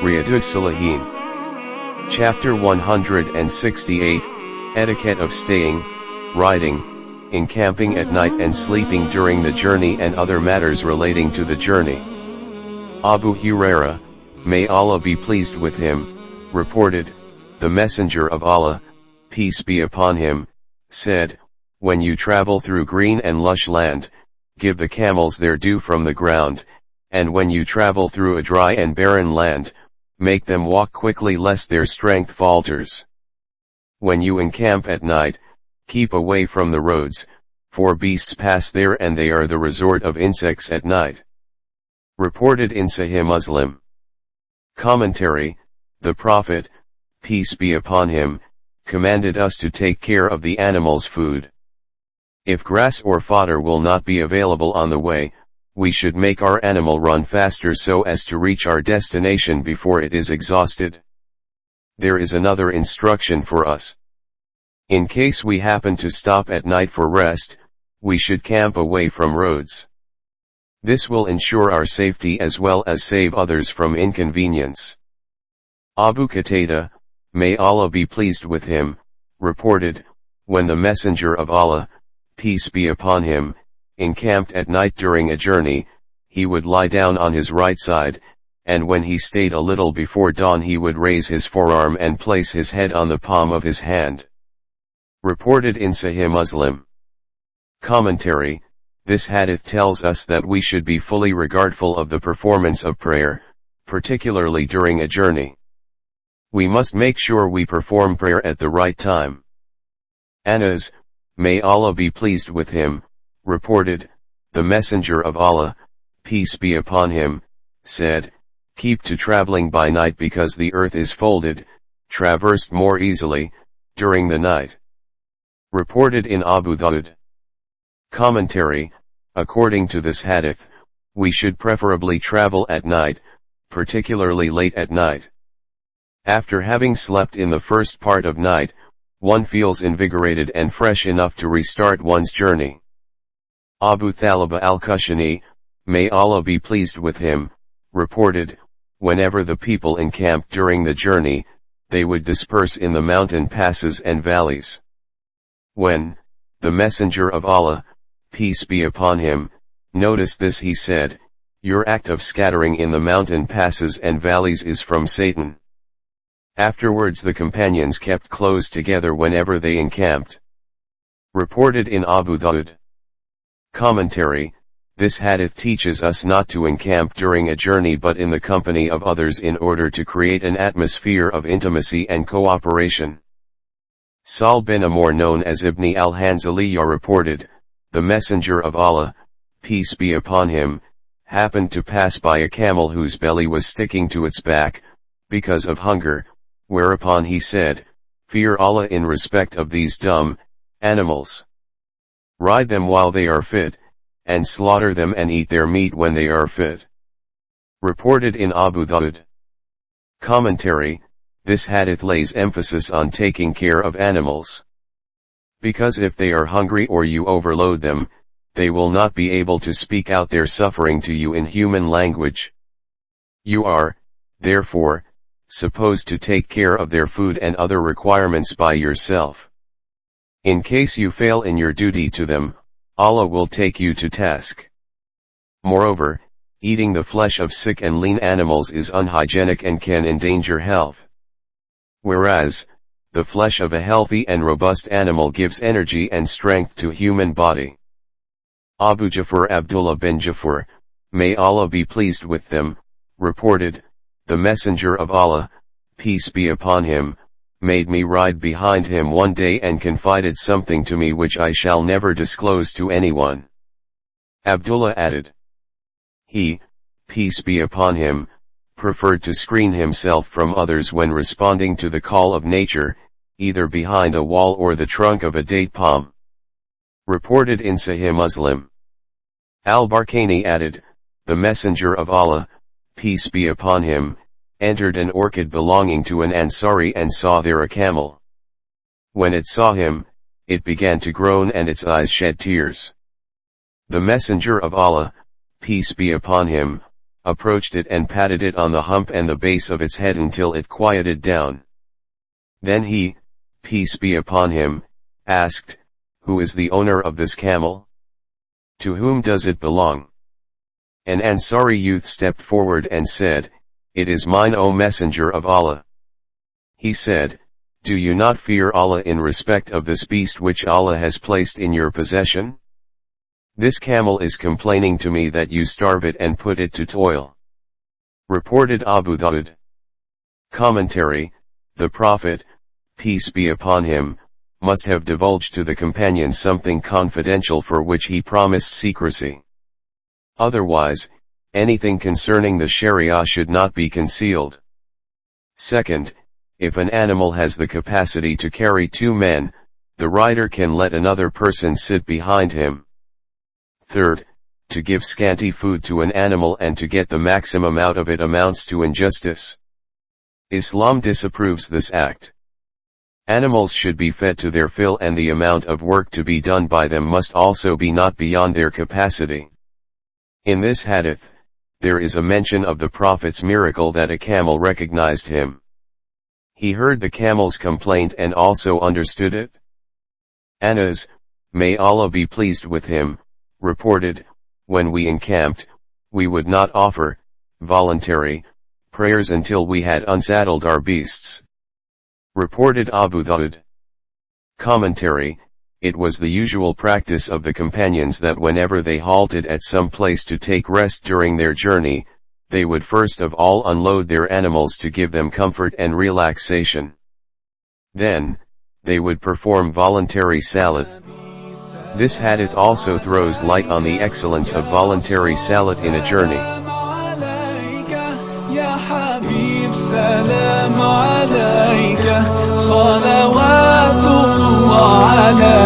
Riyadus Saliheen. Chapter 168, Etiquette of Staying, Riding, Encamping at night and sleeping during the journey and other matters relating to the journey. Abu Huraira, may Allah be pleased with him, reported, the Messenger of Allah, peace be upon him, said, when you travel through green and lush land, give the camels their due from the ground, and when you travel through a dry and barren land, make them walk quickly lest their strength falters. When you encamp at night, keep away from the roads, for beasts pass there and they are the resort of insects at night. Reported in Sahih Muslim. Commentary, the Prophet, peace be upon him, commanded us to take care of the animal's food. If grass or fodder will not be available on the way, we should make our animal run faster so as to reach our destination before it is exhausted. There is another instruction for us. In case we happen to stop at night for rest, we should camp away from roads. This will ensure our safety as well as save others from inconvenience. Abu Qatada, may Allah be pleased with him, reported, when the Messenger of Allah, peace be upon him, encamped at night during a journey, he would lie down on his right side, and when he stayed a little before dawn he would raise his forearm and place his head on the palm of his hand. Reported in Sahih Muslim. Commentary, this hadith tells us that we should be fully regardful of the performance of prayer, particularly during a journey. We must make sure we perform prayer at the right time. Anas, may Allah be pleased with him, reported, the Messenger of Allah, peace be upon him, said, keep to traveling by night because the earth is folded, traversed more easily, during the night. Reported in Abu Dawud. Commentary, according to this hadith, we should preferably travel at night, particularly late at night. After having slept in the first part of night, one feels invigorated and fresh enough to restart one's journey. Abu Thalaba al-Kushani, may Allah be pleased with him, reported, whenever the people encamped during the journey, they would disperse in the mountain passes and valleys. When the Messenger of Allah, peace be upon him, noticed this, he said, your act of scattering in the mountain passes and valleys is from Satan. Afterwards the companions kept close together whenever they encamped. Reported in Abu Dawud. Commentary, this hadith teaches us not to encamp during a journey but in the company of others in order to create an atmosphere of intimacy and cooperation. Sal bin Amr, known as Ibn al-Hanzaliyah, reported, the Messenger of Allah, peace be upon him, happened to pass by a camel whose belly was sticking to its back, because of hunger, whereupon he said, fear Allah in respect of these dumb animals. Ride them while they are fit, and slaughter them and eat their meat when they are fit. Reported in Abu Dawud. Commentary, this hadith lays emphasis on taking care of animals. Because if they are hungry or you overload them, they will not be able to speak out their suffering to you in human language. You are, therefore, supposed to take care of their food and other requirements by yourself. In case you fail in your duty to them, Allah will take you to task. Moreover, eating the flesh of sick and lean animals is unhygienic and can endanger health. Whereas, the flesh of a healthy and robust animal gives energy and strength to human body. Abu Ja'far Abdullah bin Ja'far, may Allah be pleased with them, reported, the Messenger of Allah, peace be upon him, made me ride behind him one day and confided something to me which I shall never disclose to anyone. Abdullah added, he, peace be upon him, preferred to screen himself from others when responding to the call of nature, either behind a wall or the trunk of a date palm. Reported in Sahih Muslim. Al-Barkani added, the Messenger of Allah, peace be upon him, entered an orchard belonging to an Ansari and saw there a camel. When it saw him, it began to groan and its eyes shed tears. The Messenger of Allah, peace be upon him, approached it and patted it on the hump and the base of its head until it quieted down. Then he, peace be upon him, asked, "Who is the owner of this camel? To whom does it belong?" An Ansari youth stepped forward and said, "It is mine, O Messenger of Allah." He said, "Do you not fear Allah in respect of this beast which Allah has placed in your possession? This camel is complaining to me that you starve it and put it to toil." Reported Abu Dawud. Commentary: the Prophet, peace be upon him, must have divulged to the companions something confidential for which he promised secrecy. Otherwise, anything concerning the Sharia should not be concealed. Second, if an animal has the capacity to carry 2 men, the rider can let another person sit behind him. Third, to give scanty food to an animal and to get the maximum out of it amounts to injustice. Islam disapproves this act. Animals should be fed to their fill, and the amount of work to be done by them must also be not beyond their capacity. In this hadith, there is a mention of the Prophet's miracle that a camel recognized him. He heard the camel's complaint and also understood it. Anas, may Allah be pleased with him, reported, "When we encamped, we would not offer, voluntary, prayers until we had unsaddled our beasts." Reported Abu Dawud. Commentary: it was the usual practice of the companions that whenever they halted at some place to take rest during their journey, they would first of all unload their animals to give them comfort and relaxation. Then, they would perform voluntary salat. This hadith also throws light on the excellence of voluntary salat in a journey. سلام عليك صلوات الله عليك